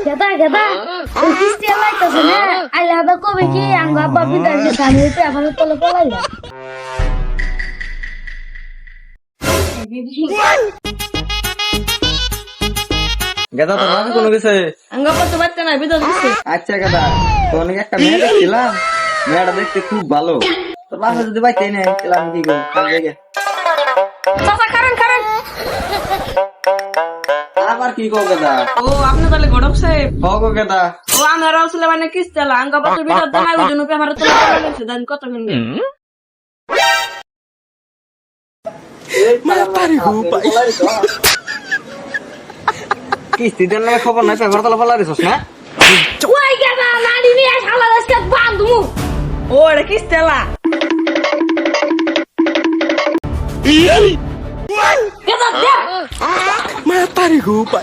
গেদা গেদা ওই কিস্তি লাইতাছে না আইলা আদা কবে কি আঙ্গ আব্বা বিদায় দিতে আমি তো এখন তলে পলাইলাম গেদা তো ভাবি কোনো কিছু আঙ্গ আব্বা তো বাচ্চা না বিদায় দিচ্ছে। আচ্ছা গেদা তো অনেক একটা মেয়ে দেখছিলাম মেয়েটা দেখতে খুব ভালো তোর বাসা যদি বাইতে নেই তাহলে আমি কি করবো চাচা কারণ কারণ আবার কি কো গেদা ও আপনি তাহলে ঘটক সাহেব গো গেদা ও আমার ছিল মানে কিস্তি আঙ্গ আব্বা তো বিদায় দেন ওই জন্য পেপারে তলে পলাইছে দেন কত কিনবে কিস্তি দেন না খবর নাই পেপার তলা ফেলা দিছস না ওই গেদা নাড়ি নিয়ে শালা আজকে বাঁধমু ও এটা কিস্তি লা গেদা দে Matarik ko pa.